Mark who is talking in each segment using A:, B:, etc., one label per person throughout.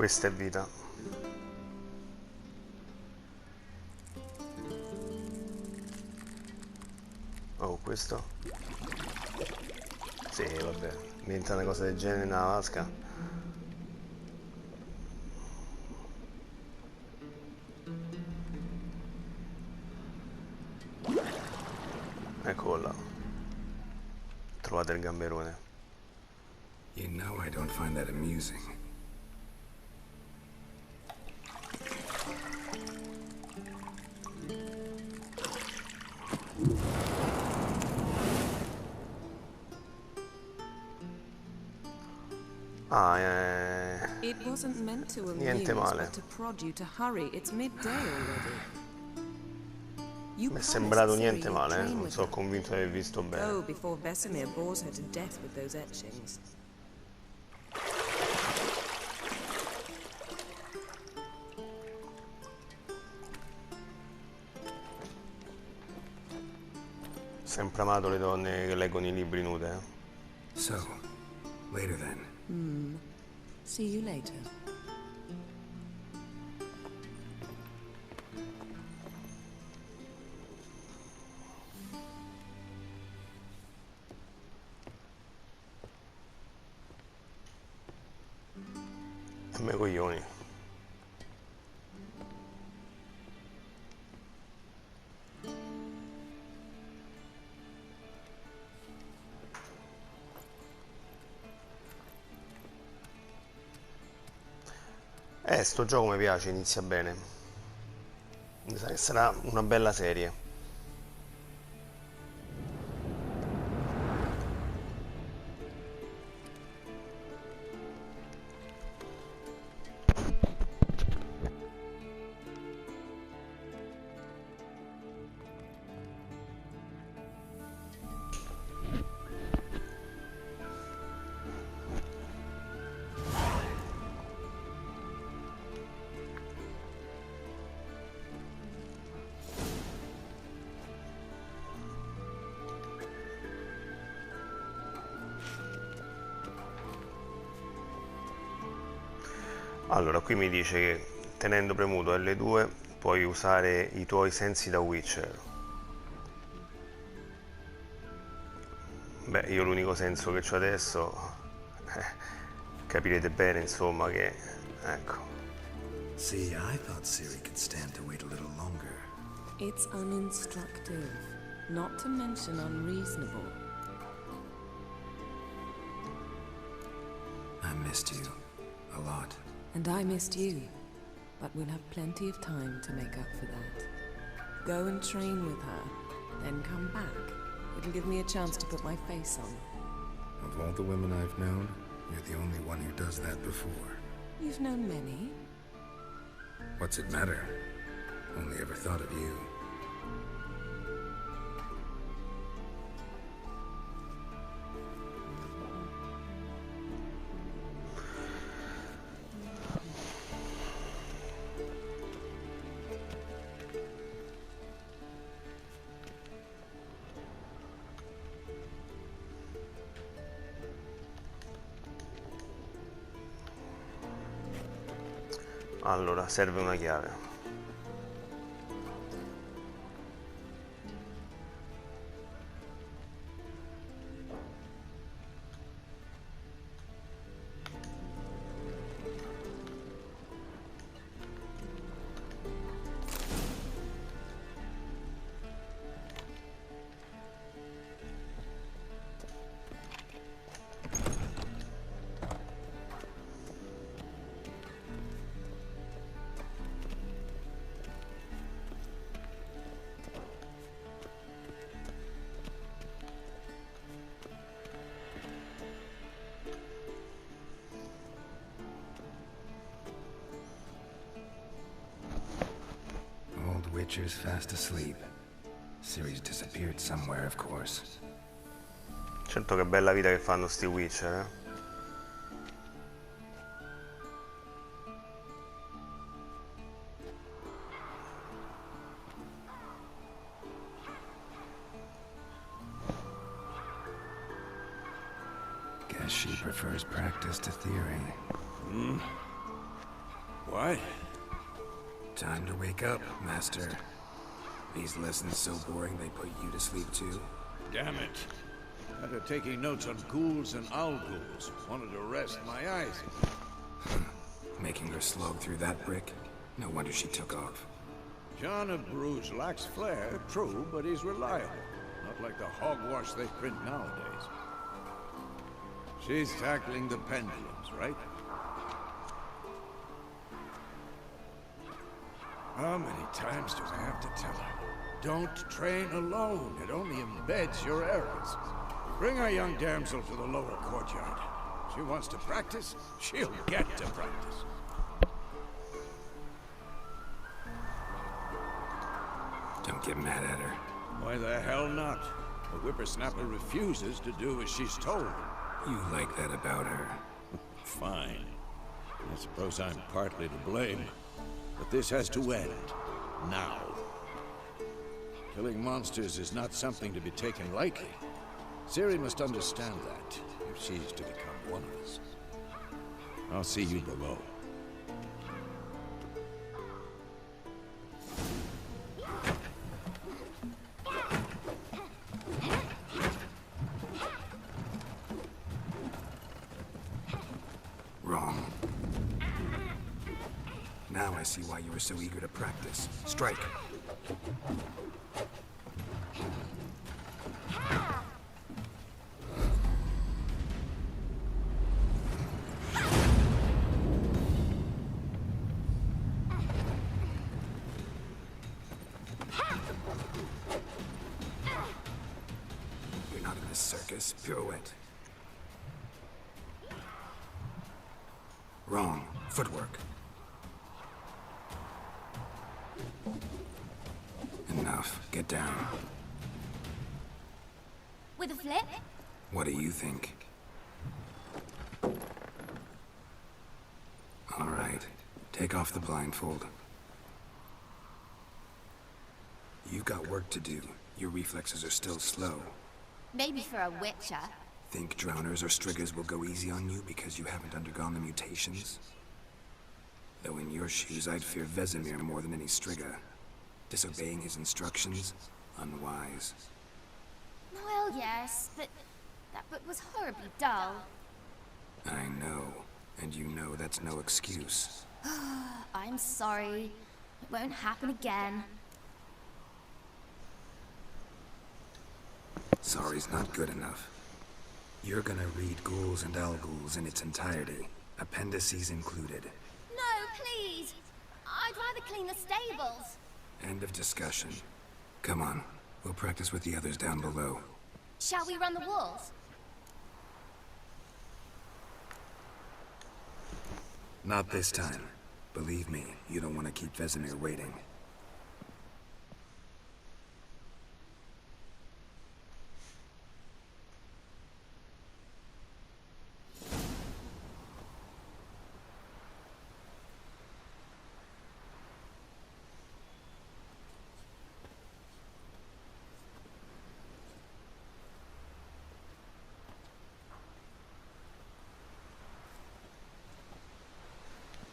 A: Questa è vita. Oh, questo? Sì, vabbè. Inventa una cosa del genere nella vasca. Eccolo là. Trovate il gamberone.
B: You know I don't find that amusing.
A: Ah,
C: It wasn't meant to
A: niente
C: amuse,
A: male.
C: but to prod you to hurry. It's midday already. You
A: Mi è
C: promised
A: sembrato
C: Ciri
A: niente
C: you'd
A: male,
C: train
A: non
C: with
A: sono
C: her.
A: convinto di aver visto bene.
C: Go before Vesemir bores her to death with those etchings.
A: Sempre amato le donne che leggono i libri nude, eh?
B: So, later then.
C: See you later.
A: A me coglioni. Sto gioco mi piace, inizia bene. Mi sa che sarà una bella serie. Allora, qui mi dice che tenendo premuto L2 puoi usare i tuoi sensi da Witcher. Beh, io l'unico senso che ho adesso, capirete bene, insomma, che... ecco.
B: See, I thought Ciri could stand to wait a little longer.
C: It's uninstructive, not to mention unreasonable.
B: I missed you a lot.
C: And I missed you, but we'll have plenty of time to make up for that. Go and train with her, then come back. It'll give me a chance to put my face on.
B: Of all the women I've known, you're the only one who does that before.
C: You've known many.
B: What's it matter? Only ever thought of you.
A: Allora, serve una chiave.
B: Witcher's fast asleep. Ciri's disappeared somewhere, of course.
A: Certo che bella vita che fanno sti Witcher, eh?
B: Guess she prefers practice to theory.
D: What?
B: Time to wake up, Master. These lessons so boring they put you to sleep too?
D: Damn it. After taking notes on ghouls and owl ghouls, wanted to rest my eyes.
B: Making her slog through that brick? No wonder she took off.
D: John of Bruges lacks flair, true, but he's reliable. Not like the hogwash they print nowadays. She's tackling the pendulums, right? How many times do I have to tell her? Don't train alone. It only embeds your errors. Bring our young damsel to the lower courtyard. She wants to practice, she'll get to practice.
B: Don't get mad at her.
D: Why the hell not? The whippersnapper refuses to do as she's told.
B: You like that about her.
D: Fine. I suppose I'm partly to blame. But this has to end. Now. Killing monsters is not something to be taken lightly. Ciri must understand that, if she's to become one of us. I'll see you below.
B: Wrong. Now I see why you were so eager to practice. Strike. You're not in this circus. Pirouette. Wrong. Footwork. Enough. Get down.
E: With a flip?
B: What do you think? All right. Take off the blindfold. You've got work to do. Your reflexes are still slow.
E: Maybe for a witcher.
B: Think drowners or striggers will go easy on you because you haven't undergone the mutations? Though in your shoes, I'd fear Vesemir more than any strigger. Disobeying his instructions? Unwise.
E: Well, yes, but that book was horribly dull.
B: I know. And you know that's no excuse.
E: I'm sorry. It won't happen again.
B: Sorry's not good enough. You're gonna read Ghouls and Ghouls in its entirety, appendices included.
E: No, please! I'd rather clean the stables.
B: End of discussion. Come on, we'll practice with the others down below.
E: Shall we run the walls?
B: Not this time. Believe me, you don't want to keep Vesemir waiting.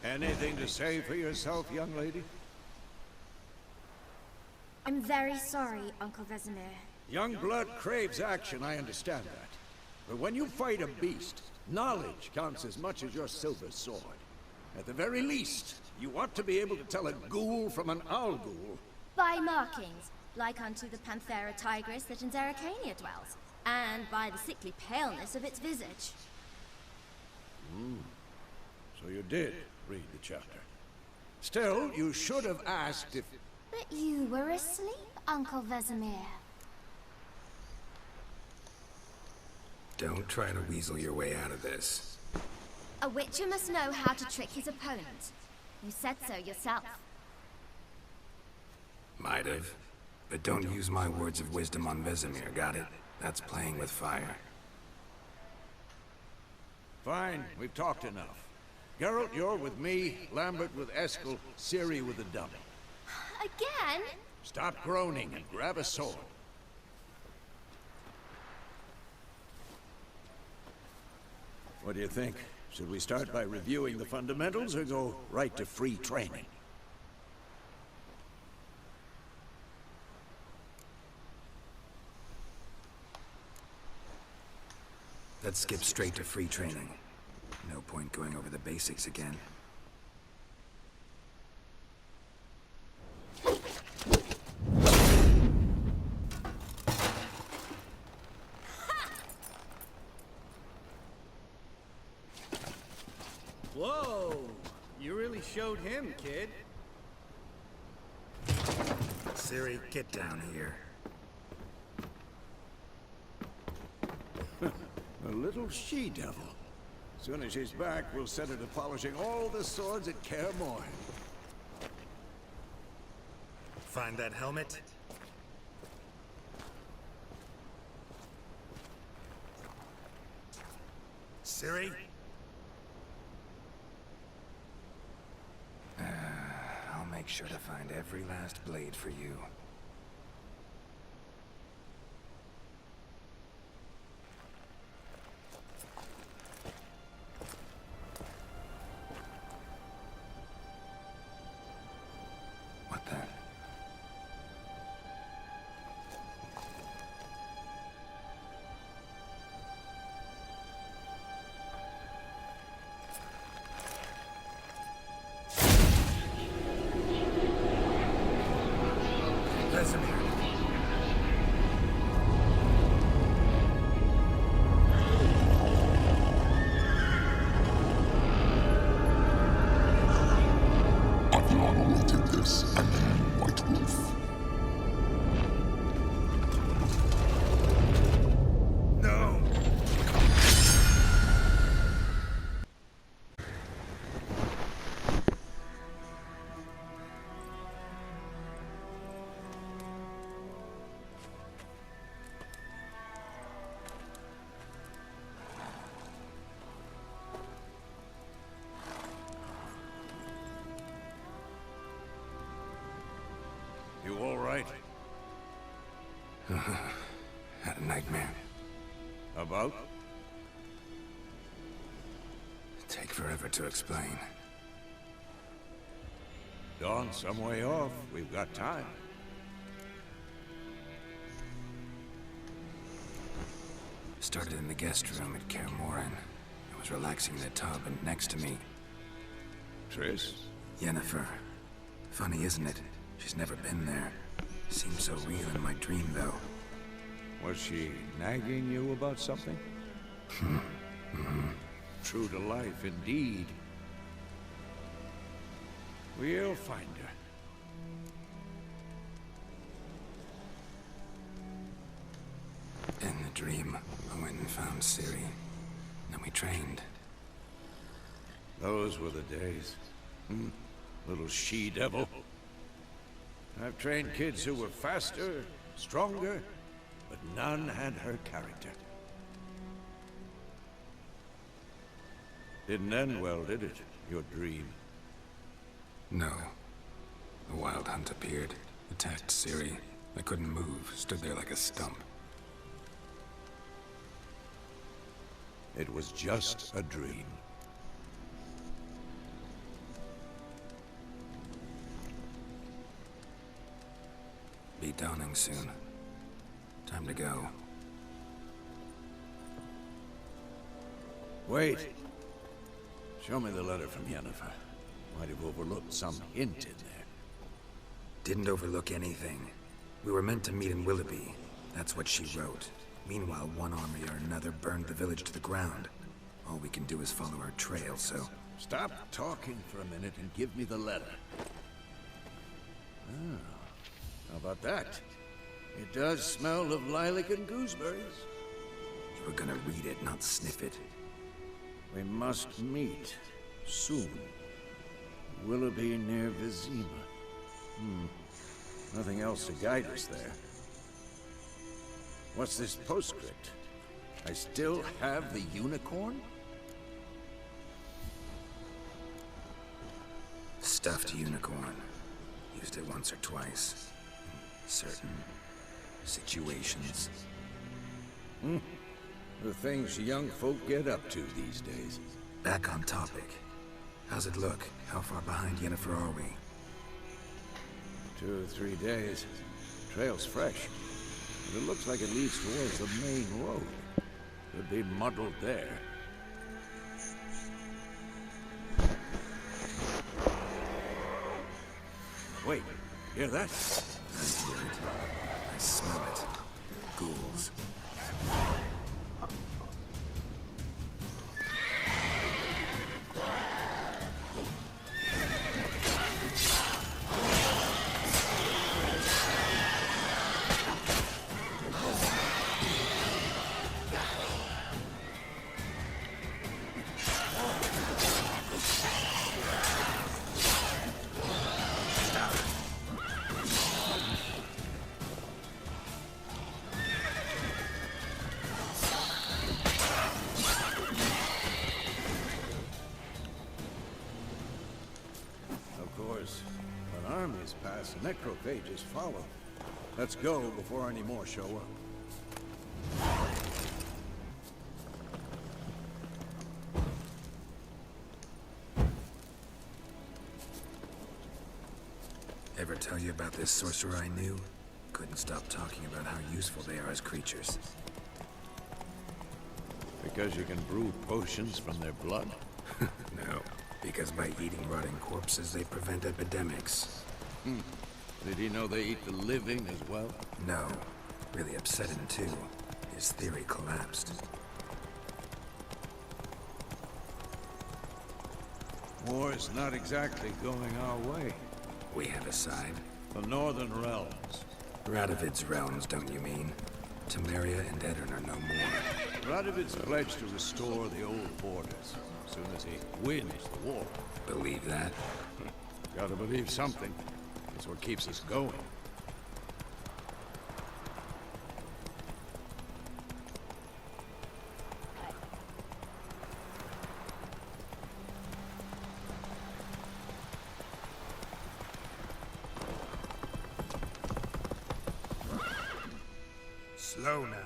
D: Anything to say for yourself, young lady?
E: I'm very sorry, Uncle Vesemir.
D: Young blood craves action, I understand that. But when you fight a beast, knowledge counts as much as your silver sword. At the very least, you ought to be able to tell a ghoul from an owl ghoul.
E: By markings, like unto the Panthera tigris that in Zerrikania dwells, and by the sickly paleness of its visage.
D: So you did read the chapter. Still, you should have asked if...
E: But you were asleep, Uncle Vesemir.
B: Don't try to weasel your way out of this.
E: A witcher must know how to trick his opponent. You said so yourself.
B: Might have. But don't use my words of wisdom on Vesemir, got it? That's playing with fire.
D: Fine, we've talked enough. Geralt, you're with me, Lambert with Eskel, Ciri with the dummy.
E: Again?
D: Stop groaning and grab a sword. What do you think? Should we start by reviewing the fundamentals or go right to free training?
B: Let's skip straight to free training. No point going over the basics again.
F: Whoa! You really showed him, kid.
B: Ciri, get down here.
D: A little she-devil. Soon as she's back, we'll set her to polishing all the swords at Kaer Morhen.
B: Find that helmet? Ciri? I'll make sure to find every last blade for you. What the? Vesemir.
G: Adriano will take this, and then White Wolf.
B: No!
D: You all right?
B: Had a nightmare.
D: About?
B: Take forever to explain.
D: Dawn's some way off. We've got time.
B: Started in the guest room at Kaer Morhen. I was relaxing in the tub, and next to me,
D: Triss?
B: Yennefer. Funny, isn't it? She's never been there. Seemed so real in my dream, though.
D: Was she nagging you about something? True to life, indeed. We'll find her.
B: In the dream, I went and found Ciri. Then we trained.
D: Those were the days. Little she-devil. I've trained kids who were faster, stronger, but none had her character. Didn't end well, did it? Your dream?
B: No. The Wild Hunt appeared, attacked Ciri. I couldn't move, stood there like a stump.
D: It was just a dream.
B: Be dawning soon. Time to go.
D: Wait. Show me the letter from Yennefer. Might have overlooked some hint in there.
B: Didn't overlook anything. We were meant to meet in Willoughby. That's what she wrote. Meanwhile, one army or another burned the village to the ground. All we can do is follow our trail, so...
D: Stop talking for a minute and give me the letter. Ah, how about that? It does smell of lilac and gooseberries.
B: You were gonna read it, not sniff it.
D: We must meet soon. Willoughby near Vizima. Nothing else to guide us there. What's this postscript? I still have the unicorn?
B: Stuffed unicorn. Used it once or twice. In certain situations.
D: The things young folk get up to these days.
B: Back on topic. How's it look? How far behind Yennefer are we?
D: 2 or 3 days. Trail's fresh. But it looks like it leads towards the main road. Could be muddled there. Wait, hear that?
B: I hear it. I smell it. Ghouls.
D: Necrophages follow. Let's go before any more show up.
B: Ever tell you about this sorcerer I knew? Couldn't stop talking about how useful they are as creatures.
D: Because you can brew potions from their blood?
B: No, because by eating rotting corpses, they prevent epidemics.
D: Did he know they eat the living as well?
B: No. Really upset him too. His theory collapsed.
D: War's not exactly going our way.
B: We have a side.
D: The Northern Realms.
B: Radovid's realms, don't you mean? Temeria and Edirn are no more.
D: Radovid's pledged to restore the old borders as soon as he wins the war.
B: Believe that?
D: Gotta believe something. It's what keeps us going.
B: Slow now.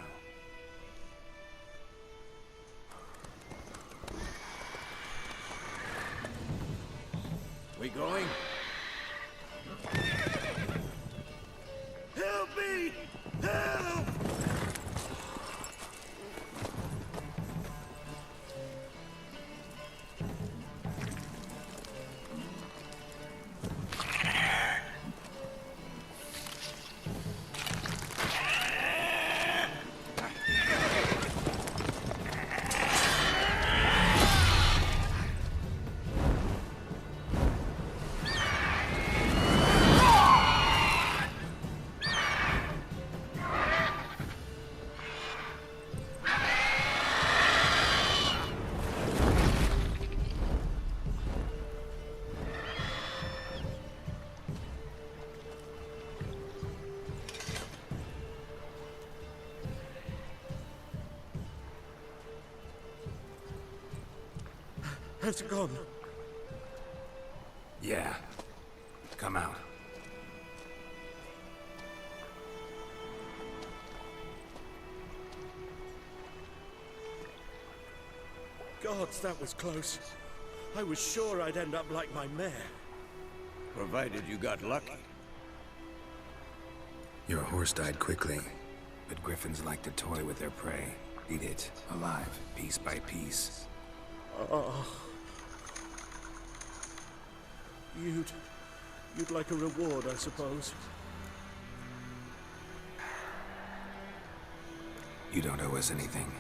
D: We going? Help me! Help!
F: Has it gone?
B: Yeah. Come out.
F: Gods, that was close. I was sure I'd end up like my mare.
D: Provided you got lucky.
B: Your horse died quickly, but griffins like to toy with their prey. Eat it, alive, piece by piece.
F: Oh. You'd like a reward, I suppose.
B: You don't owe us anything.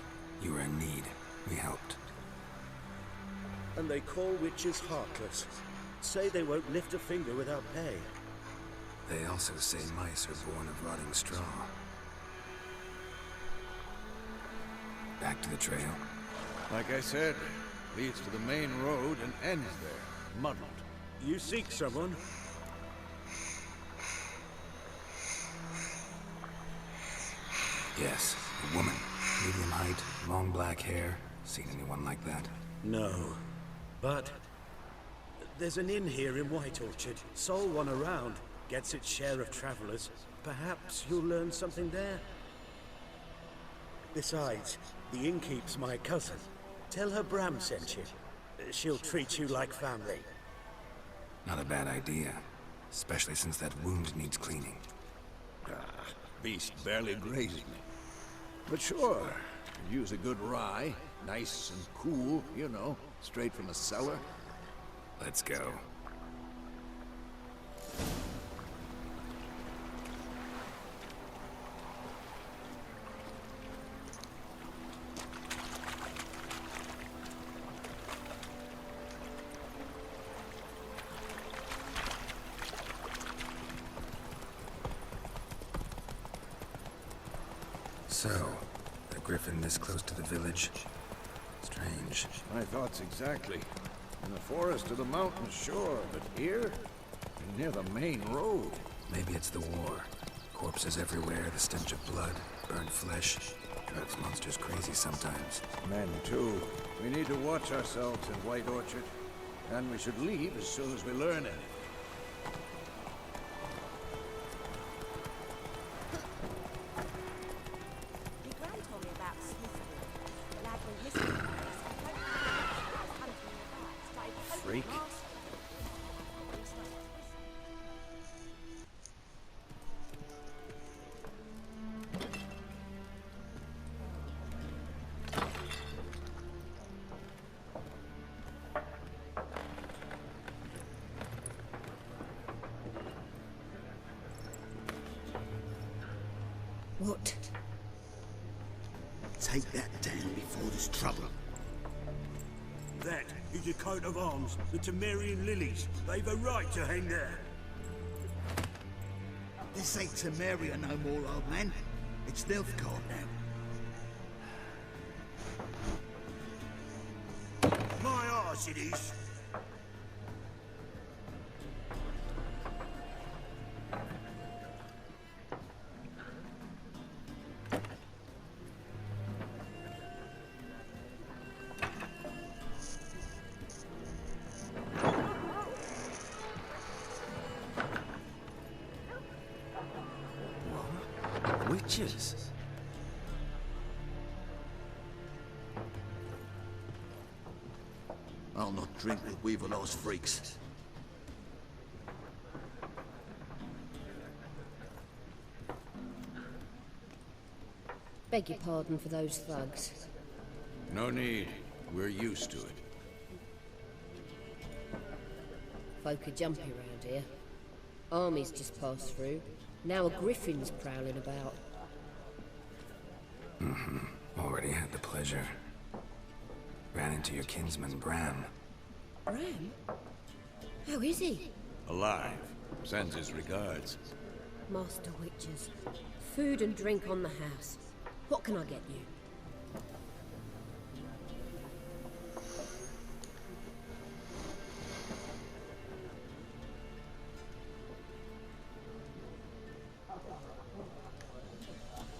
B: You were in need. We helped.
F: And they call witches heartless. Say they won't lift a finger without pay.
B: They also say mice are born of rotting straw. Back to the trail.
D: Like I said, leads to the main road and ends there, muddled.
F: You seek someone?
B: Yes, a woman. Medium height, long black hair. Seen anyone like that?
F: No. But there's an inn here in White Orchard. Sole one around. Gets its share of travelers. Perhaps you'll learn something there. Besides, the innkeep's my cousin. Tell her Bram sent you. She'll treat you like family.
B: Not a bad idea. Especially since that wound needs cleaning.
D: Beast barely grazed me. But sure, use a good rye. Nice and cool, you know, straight from a cellar.
B: Let's go. So, a griffin this close to the village? Strange.
D: My thoughts exactly. In the forest or the mountains, sure, but here? Near the main road.
B: Maybe it's the war. Corpses everywhere, the stench of blood, burned flesh. Drives monsters crazy sometimes.
D: Men, too. We need to watch ourselves in White Orchard. And we should leave as soon as we learn anything.
H: Your gran told me about Smithfield. The lad went missing from there, so I don't know.
F: Freak.
H: What?
I: Take that down before there's trouble.
F: That is a coat of arms, the Temerian lilies. They've a right to hang there.
I: This ain't Temeria no more, old man. It's Nilfgaard now.
F: My arse it is.
B: Witches?
I: I'll not drink with Weaverlaw's freaks.
J: Beg your pardon for those thugs.
D: No need. We're used to it.
J: Folk are jumpy around here. Armies just passed through. Now a griffin's prowling about.
B: Already had the pleasure. Ran into your kinsman, Bram.
J: Bram? How is he?
D: Alive. Sends his regards.
J: Master Witches. Food and drink on the house. What can I get you?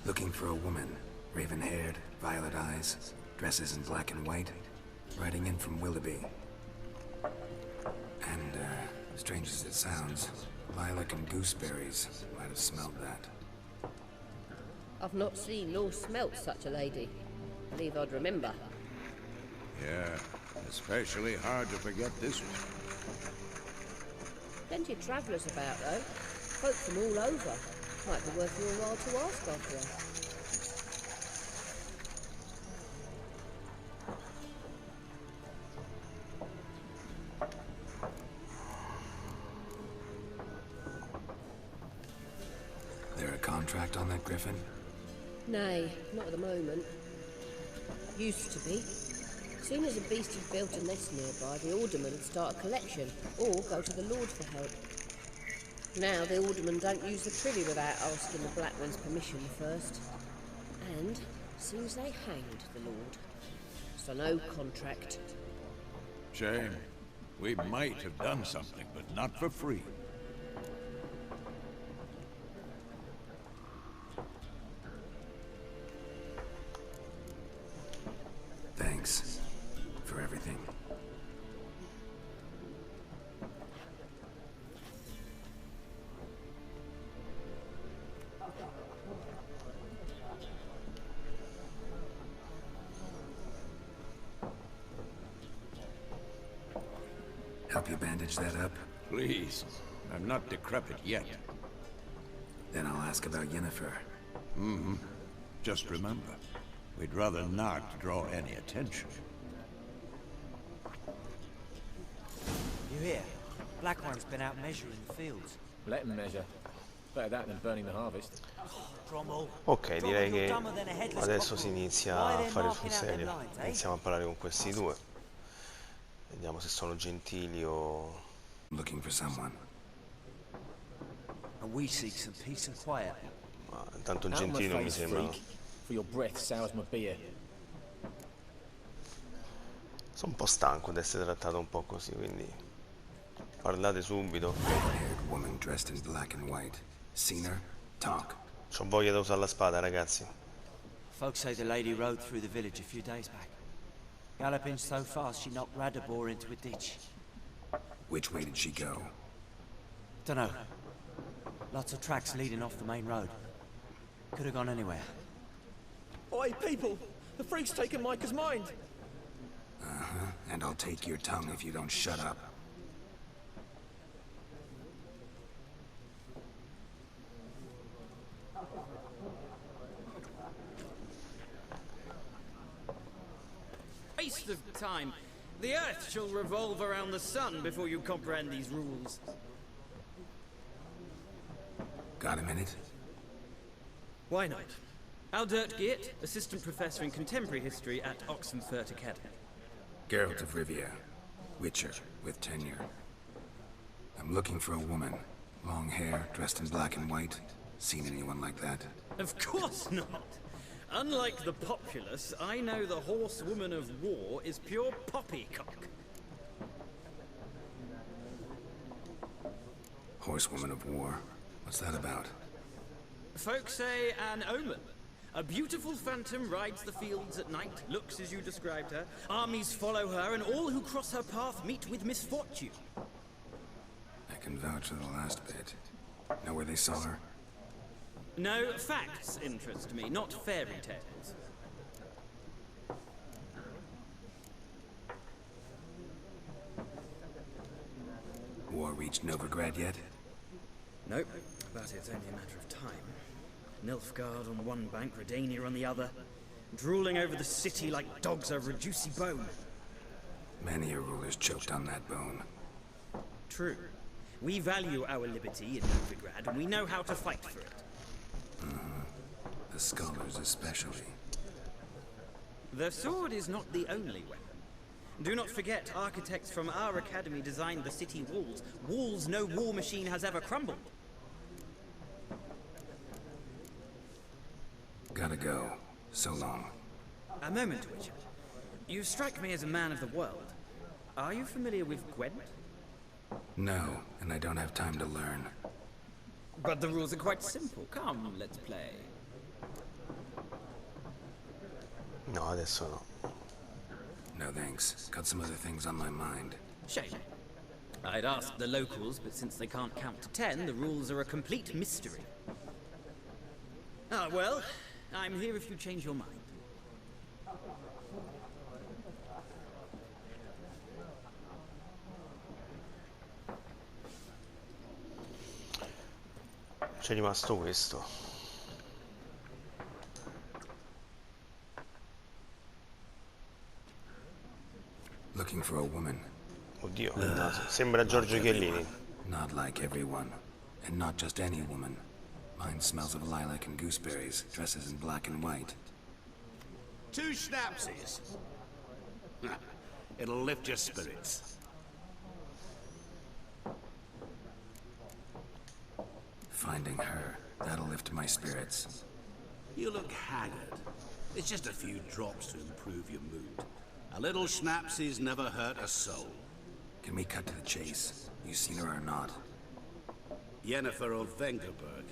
B: Looking for a woman. Raven-haired, violet eyes, dresses in black and white. Riding in from Willoughby. And, strange as it sounds, lilac and gooseberries might have smelled that.
J: I've not seen nor smelt such a lady. Believe I'd remember.
D: Yeah, especially hard to forget this one.
J: Plenty of travellers about, though. Folk from all over. Might be worth your while to ask after her.
B: There a contract on that griffin?
J: Nay, not at the moment. Used to be. Soon as a beast had built a nest nearby, the alderman would start a collection, or go to the Lord for help. Now the aldermen don't use the privy without asking the Black One's permission first. And seems they hanged the Lord. So no contract.
D: Shame. We might have done something, but not for free.
B: Thanks for everything. Help you bandage that up?
D: Please. I'm not decrepit yet.
B: Then I'll ask about Yennefer.
D: Mm-hmm. Just remember, we'd rather not draw any attention.
K: You hear? Black One's been out measuring the fields.
L: Let them measure. Better that than burning the harvest.
A: Ok, direi che adesso si inizia a fare sul serio. Iniziamo a parlare con questi due. Vediamo se sono gentili o...
B: Looking for someone.
K: And we seek some peace and quiet.
A: Ma tanto gentili non mi sembrano.
L: For your breath sours my beer.
A: Sono un po' stanco di essere trattato un po' così, quindi parlate subito.
B: Red-haired woman dressed in black and white. Seen her? Talk.
A: C'ho voglia di usare la spada, ragazzi.
K: Folks say the lady rode through the village a few days back. Galloping so fast she knocked Radabor into a ditch.
B: Which way did she go?
K: Dunno. Lots of tracks leading off the main road. Could have gone anywhere.
L: Oi, people! The freak's taken Micah's mind!
B: Uh-huh. And I'll take your tongue if you don't shut up.
M: Waste of time. The Earth shall revolve around the sun before you comprehend these rules.
B: Got a minute?
M: Why not? Aldert Geert, Assistant Professor in Contemporary History at Oxenfurt Academy.
B: Geralt of Rivia. Witcher, with tenure. I'm looking for a woman. Long hair, dressed in black and white. Seen anyone like that?
M: Of course not! Unlike the populace, I know the horsewoman of war is pure poppycock.
B: Horsewoman of war? What's that about?
M: Folks say an omen. A beautiful phantom rides the fields at night, looks as you described her. Armies follow her, and all who cross her path meet with misfortune.
B: I can vouch for the last bit. Know where they saw her?
M: No, facts interest me, not fairy tales.
B: War reached Novigrad yet?
M: Nope, but it's only a matter of time. Nilfgaard on one bank, Redania on the other, drooling over the city like dogs over a juicy bone.
B: Many a ruler's choked on that bone.
M: True. We value our liberty in Novigrad, and we know how to fight for it.
B: The scholars especially.
M: The sword is not the only weapon. Do not forget, architects from our academy designed the city walls. Walls no war machine has ever crumbled.
B: Gotta go. So long.
M: A moment, Witcher. You strike me as a man of the world. Are you familiar with Gwent?
B: No, and I don't have time to learn.
M: But the rules are quite simple. Come, let's play.
A: No, adesso no.
B: No thanks. Got some other things on my mind.
M: Shame. I'd ask the locals, but since they can't count to 10, the rules are a complete mystery. Ah, well, I'm here if you change your mind.
A: C'è rimasto questo.
B: Looking for a woman.
A: Oddio, il naso. Sembra Giorgio Chiellini.
B: Not like everyone. And not just any woman. Mine smells of lilac and gooseberries, dresses in black and white.
I: 2 schnapsies. It'll lift your spirits.
B: Finding her, that'll lift my spirits.
I: You look haggard. It's just a few drops to improve your mood. A little schnapsies never hurt a soul.
B: Can we cut to the chase? You seen her or not?
I: Yennefer of Vengerberg.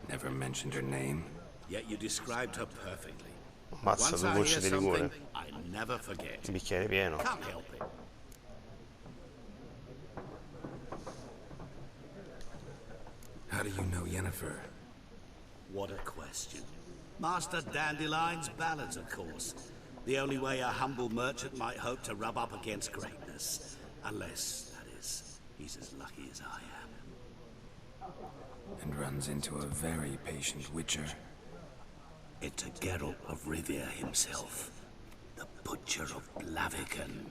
B: Never mentioned her name.
I: Yet you described her perfectly.
A: Mazza,
I: Once
A: due
I: I
A: gocce
I: hear
A: di
I: something,
A: liquore.
I: I never forget.
A: Il bicchiere pieno.
I: Can't help it.
B: How do you know Yennefer?
I: What a question. Master Dandelion's ballads, of course. The only way a humble merchant might hope to rub up against greatness. Unless, that is, he's as lucky as I am.
B: And runs into a very patient witcher.
I: It's a Geralt of Rivia himself. The Butcher of Blaviken.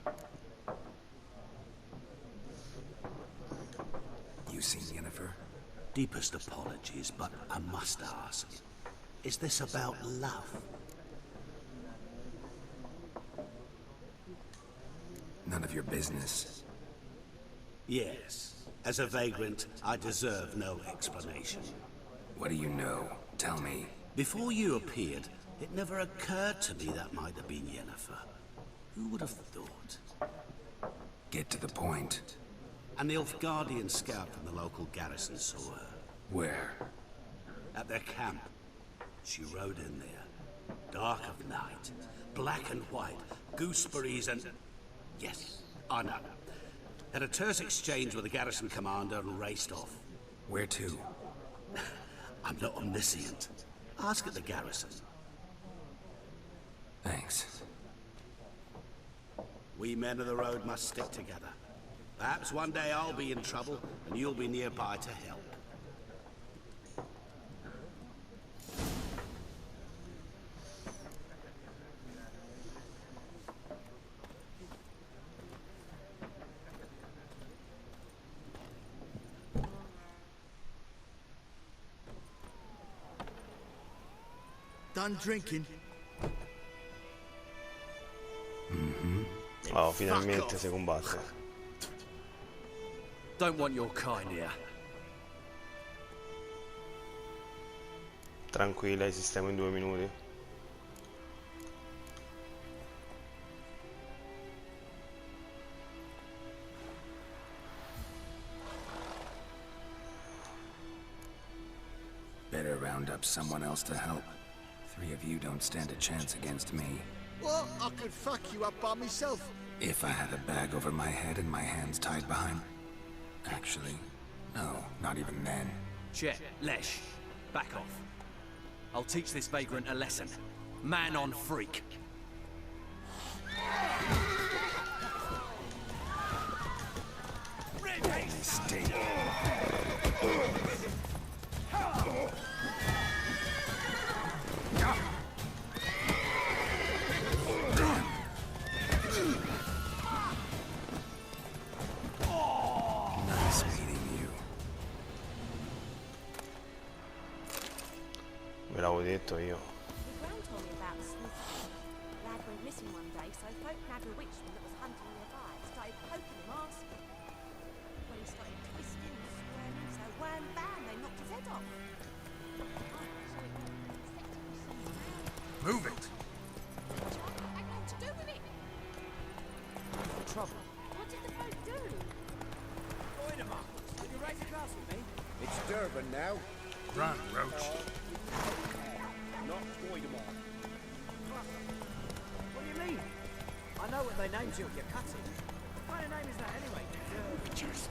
B: You seen Yennefer?
I: Deepest apologies, but I must ask. Is this about love?
B: None of your business.
I: Yes. As a vagrant, I deserve no explanation.
B: What do you know? Tell me.
I: Before you appeared, it never occurred to me that might have been Yennefer. Who would have thought?
B: Get to the point.
I: An Nilfgaardian scout from the local garrison saw her.
B: Where?
I: At their camp. She rode in there. Dark of night. Black and white. Gooseberries and... Yes, I know. Had a terse exchange with the garrison commander and raced off.
B: Where to?
I: I'm not omniscient. Ask at the garrison.
B: Thanks.
I: We men of the road must stick together. Perhaps one day I'll be in trouble, and you'll be nearby to help.
L: Done drinking?
A: Oh, finalmente si combatte.
K: Don't want your kind here.
A: Tranquilla, sistemo in 2 minuti.
B: Better round up someone else to help. 3 of you don't stand a chance against me.
L: What? I could fuck you up by myself.
B: If I had a bag over my head and my hands tied behind... Actually, no, not even then.
K: Chet, Lesh, back off. I'll teach this vagrant a lesson. Man on freak.
B: Stay. Nice meeting you.
A: Ve l'avevo detto io.
H: The Grand told me about the sleuth. The lad went missing one day, so folk nabbed a witchman that was hunting nearby. Started poking him, asking. When he started twisting and squirming, so wham bam, they knocked his head off.
L: Move it.
H: What did that got to do with it?
K: Trouble.
H: What did the folk do?
L: Join him up. Will you raise a glass with me? It's Durban now. Run, Roach. Not Voidemar.
K: What do you mean? I know what they named you if you're cutting. What kind of name is that anyway?
B: Witchers.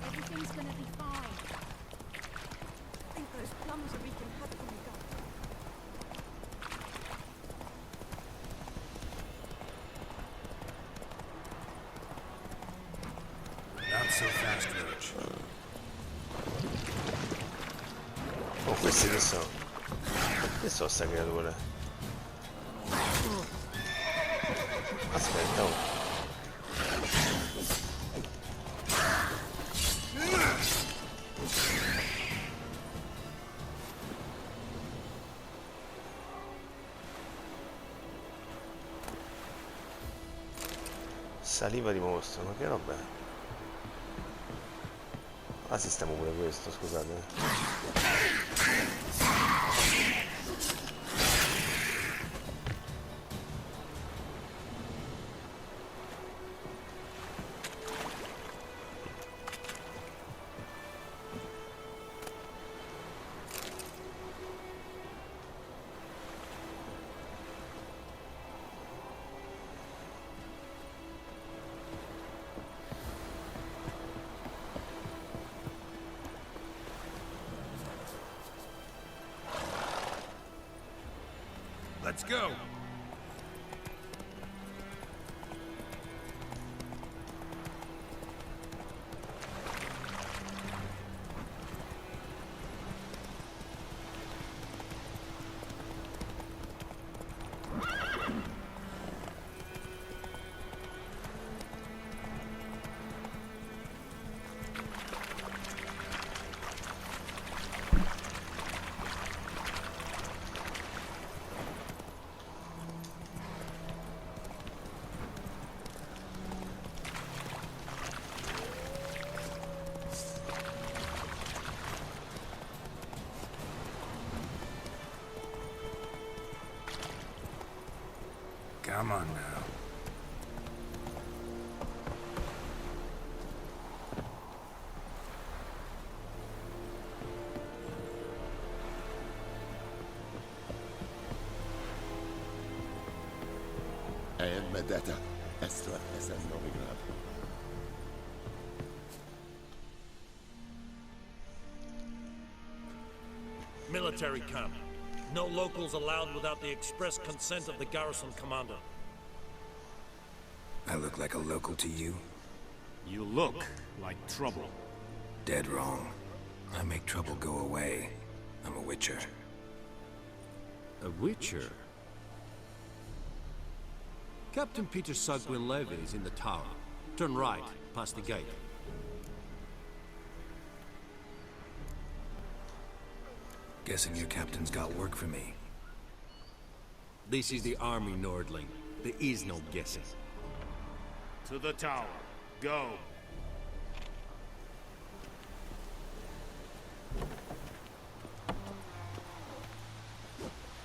H: Everything's gonna be fine. I think those plums are wreaking havoc on the gut.
B: Not so fast, Roach.
A: Oh, questi che sono? Che sono sta creatura? Aspetta, oh. Saliva di mostro, ma che roba è? Ah, sistemo pure questo, scusate.
D: Let's go.
B: Come on now.
G: Medeta, Estra, Esen Novigrad.
N: Military camp. No locals allowed without the express consent of the garrison commander.
B: I look like a local to you?
D: You look like trouble.
B: Dead wrong. I make trouble go away. I'm a witcher.
N: A witcher? Captain Peter Sagwin Levy is in the tower. Turn right, past the gate.
B: Guessing your captain's got work for me.
N: This is the army, Nordling. There is no guessing.
D: To the tower. Go.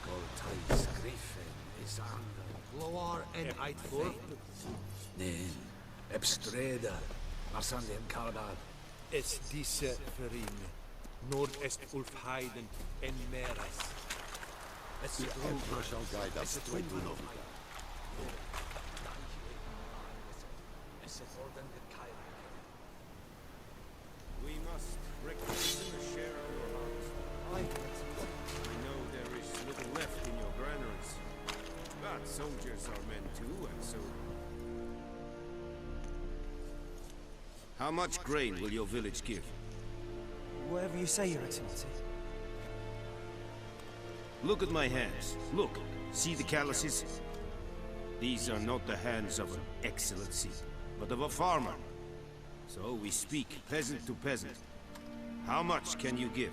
L: Goltais Griffin is on the Loar and Eidford. Nen, Ebstreda, Marsandem Kardar.
N: Es diese Verin. Nordest Ulfheiden en Meres.
G: The Emperor shall guide us straight to Novigrad.
L: We must requisition a share of your harvest. I know there is little left in your granaries, but soldiers are men too, and so...
O: How much grain will your village give?
K: Whatever you say, Your Excellency.
O: Look at my hands. Look. See the calluses? These are not the hands of an excellency, but of a farmer. So we speak peasant to peasant. How much can you give?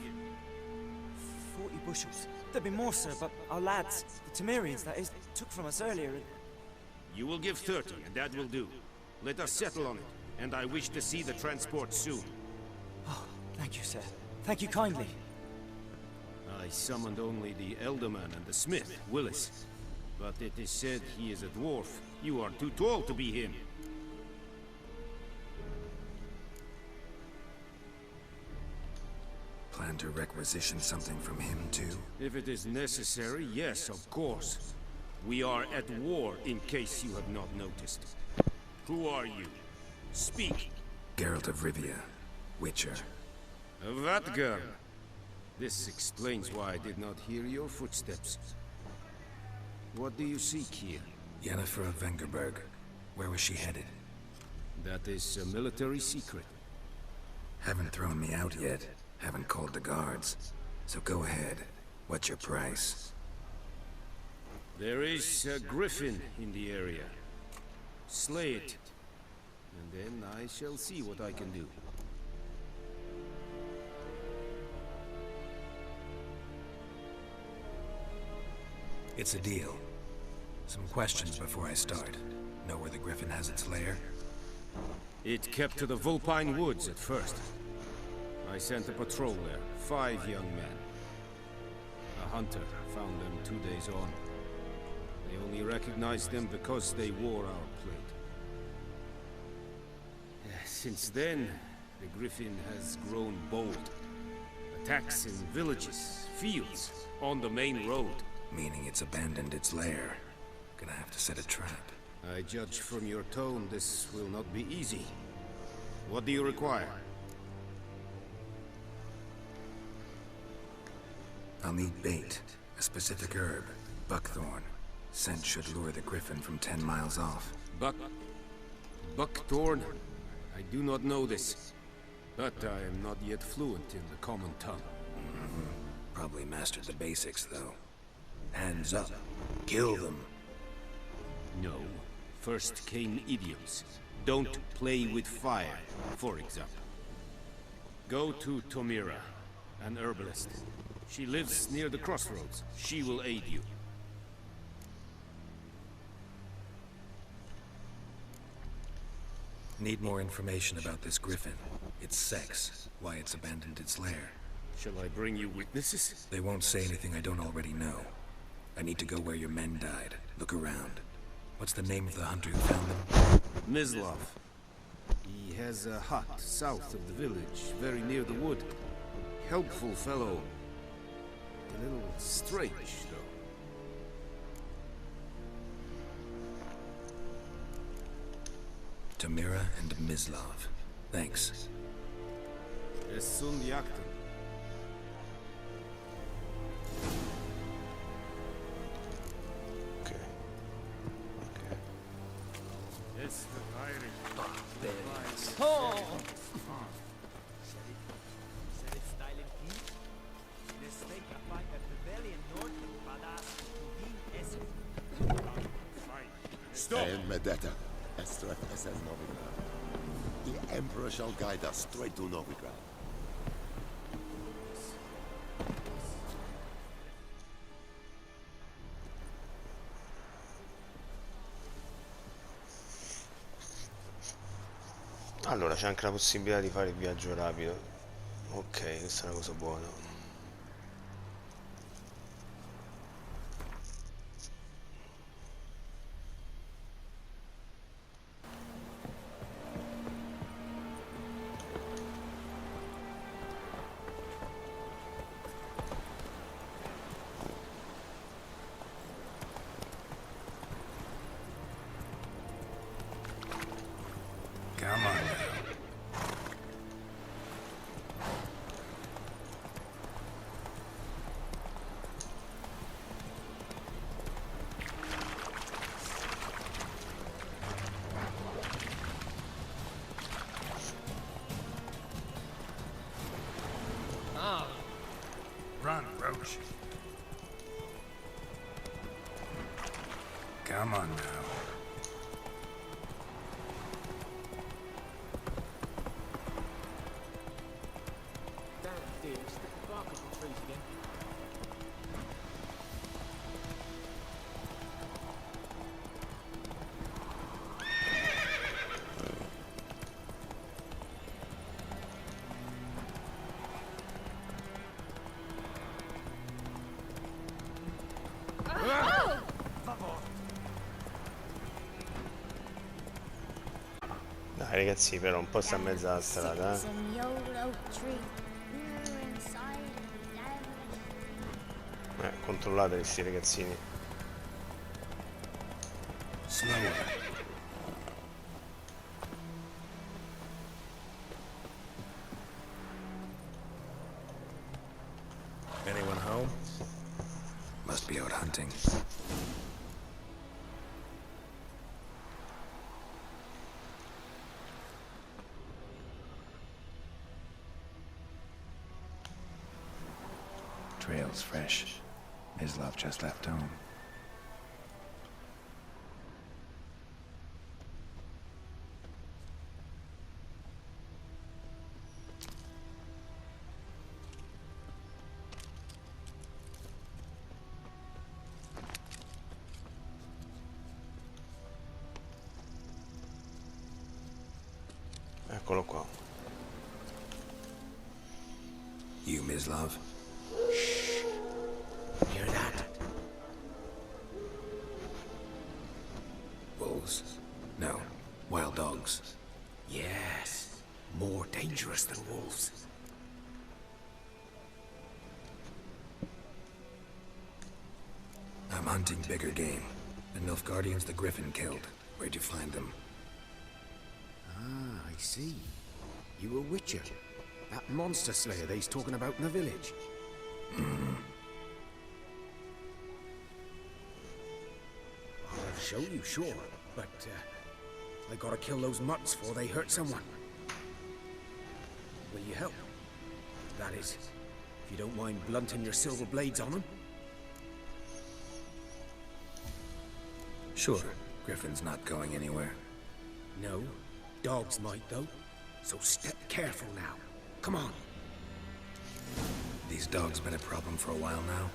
K: 40 bushels. There'd be more, sir, but our lads, the Temerians, that is, took from us earlier.
O: You will give 30, and that will do. Let us settle on it, and I wish to see the transport soon.
K: Oh, thank you, sir. Thank you kindly.
O: I summoned only the Elderman and the smith, Willis. But it is said he is a dwarf. You are too tall to be him.
B: Plan to requisition something from him, too?
O: If it is necessary, yes, of course. We are at war, in case you have not noticed. Who are you? Speak!
B: Geralt of Rivia, Witcher.
O: Vatgar! This explains why I did not hear your footsteps. What do you seek here?
B: Yennefer of Vengerberg. Where was she headed?
O: That is a military secret.
B: Haven't thrown me out yet. Haven't called the guards. So go ahead. What's your price?
O: There is a griffin in the area. Slay it. And then I shall see what I can do.
B: It's a deal. Some questions before I start. Know where the griffin has its lair?
O: It kept to the Vulpine Woods at first. I sent a patrol there, 5 young men. A hunter found them 2 days on. They only recognized them because they wore our plate. Since then, the griffin has grown bold. Attacks in villages, fields, on the main road.
B: Meaning it's abandoned its lair. Gonna have to set a trap.
O: I judge from your tone this will not be easy. What do you require?
B: I'll need bait, a specific herb, buckthorn. Scent should lure the griffin from 10 miles off.
O: Buckthorn? I do not know this, but I am not yet fluent in the common tongue.
B: Probably mastered the basics, though. Hands up. Kill them.
O: No. First came idioms. Don't play with fire, for example. Go to Tomira, an herbalist. She lives near the crossroads. She will aid you.
B: Need more information about this griffin. Its sex, why it's abandoned its lair.
O: Shall I bring you witnesses?
B: They won't say anything I don't already know. I need to go where your men died. Look around. What's the name of the hunter who found them?
O: Mislav. He has a hut south of the village, very near the wood. Helpful fellow. A little strange, though.
B: Tomira and Mislav. Thanks.
O: Es sunt jagten.
P: And Medetta, Estreth SS Novigrad. The Emperor shall guide us straight to Novigrad.
A: Allora c'è anche la possibilità di fare il viaggio rapido. Ok, questa è una cosa buona.
B: Come on now.
D: Run, Roach.
B: Come on now.
A: Dai ragazzi, però un po' sta a mezzo alla strada, controllate questi ragazzini.
B: Slower. Anyone home? Must be out hunting. Trail's fresh. Mislav just left home.
A: Eccolo qua.
B: You, Mislav?
I: Hear that?
B: Wolves? No. Wild dogs.
I: Yes. More dangerous than wolves.
B: I'm hunting bigger game. The Nilfgaardians the Griffin killed. Where'd you find them?
Q: Ah, I see. You were Witcher. That monster slayer they's talking about in the village. show you, sure. But, I gotta kill those mutts before they hurt someone. Will you help? That is, if you don't mind blunting your silver blades on them.
B: Sure. Griffin's not going anywhere.
Q: No. Dogs might, though. So step careful now. Come on.
B: These dogs been a problem for a while now?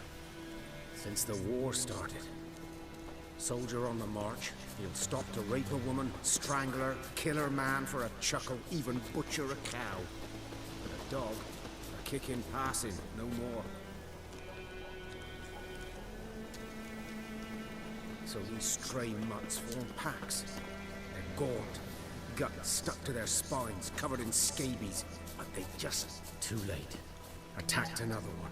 Q: Since the war started. Soldier on the march, he'll stop to rape a woman, strangle her, kill her man for a chuckle, even butcher a cow. But a dog, a kick in passing, no more. So these stray mutts form packs. They're gaunt, guts stuck to their spines, covered in scabies. But they just, too late, attacked another one.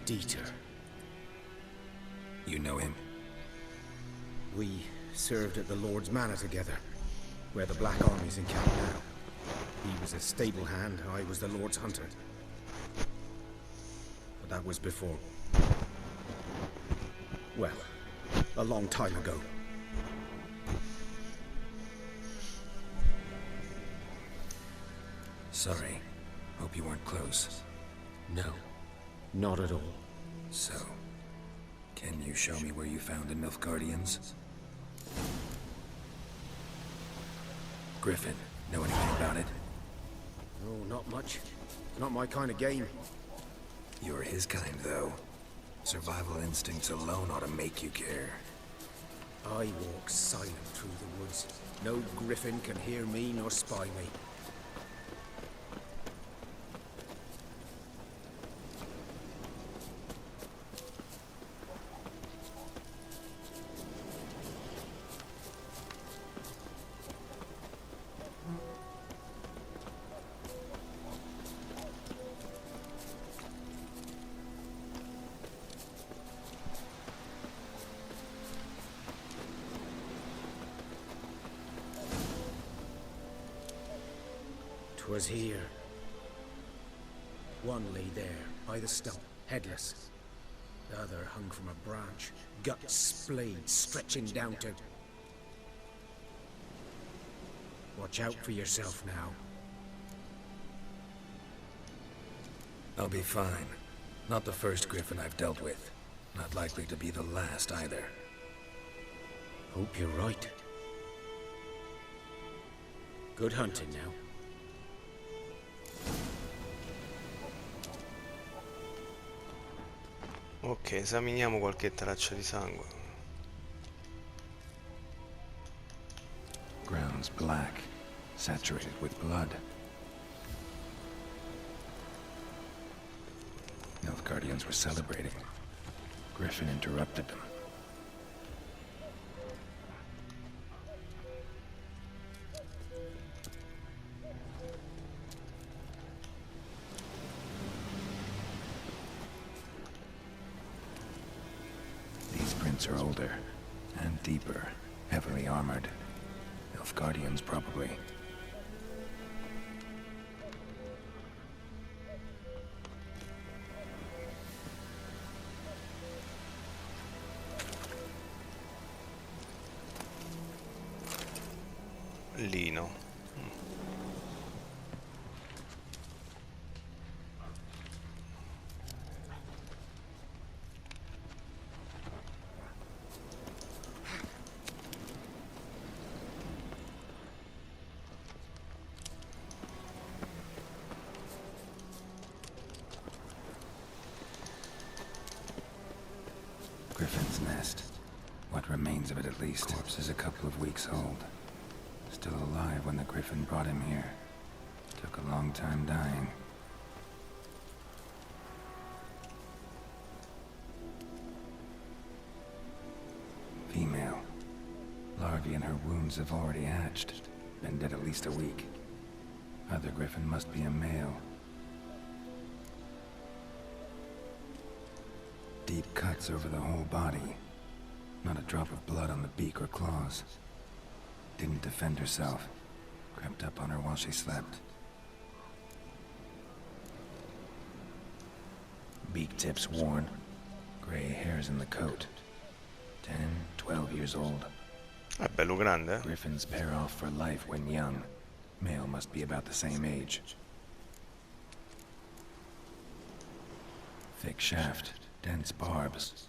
Q: Dieter.
B: You know him?
Q: We served at the Lord's Manor together, where the Black Army's encamped now. He was a stable hand, I was the Lord's hunter. But that was before. Well, a long time ago.
B: Sorry. Hope you weren't close.
Q: No, not at all.
B: So, can you show me where you found the Nilfgaardians? Griffin, know anything about it?
Q: No, not much. Not my kind of game.
B: You're his kind, though. Survival instincts alone ought to make you care.
Q: I walk silent through the woods. No griffin can hear me nor spy me. Was here. One lay there, by the stump, headless. The other hung from a branch, guts splayed, stretching down to... Watch out for yourself now.
B: I'll be fine. Not the first griffin I've dealt with. Not likely to be the last either.
Q: Hope you're right. Good hunting now.
A: Ok, esaminiamo qualche traccia di sangue.
B: Ground's black, saturated with blood. Nilfgaardians were celebrating. Griffin interrupted them. Are older and deeper, heavily armored. Nilfgaardians, probably.
A: Lino.
B: Griffin's nest. What remains of it, at least. Corpse is a couple of weeks old. Still alive when the Griffin brought him here. Took a long time dying. puppy and her wounds have already hatched. Been dead at least a week. Other griffin must be a male. Deep cuts over the whole body. Not a drop of blood on the beak or claws. Didn't defend herself. Crept up on her while she slept. Beak tips worn. Gray hairs in the coat. 10, 12 years old.
A: È bello grande, eh?
B: Griffins pair off for life when young. Male must be about the same age. Thick shaft, dense barbs.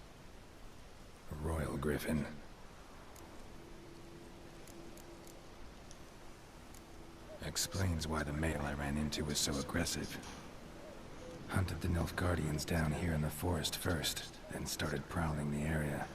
B: A royal griffin. Explains why the male I ran into was so aggressive. Hunted the Nilfgaardians down here in the forest first, then started prowling the area.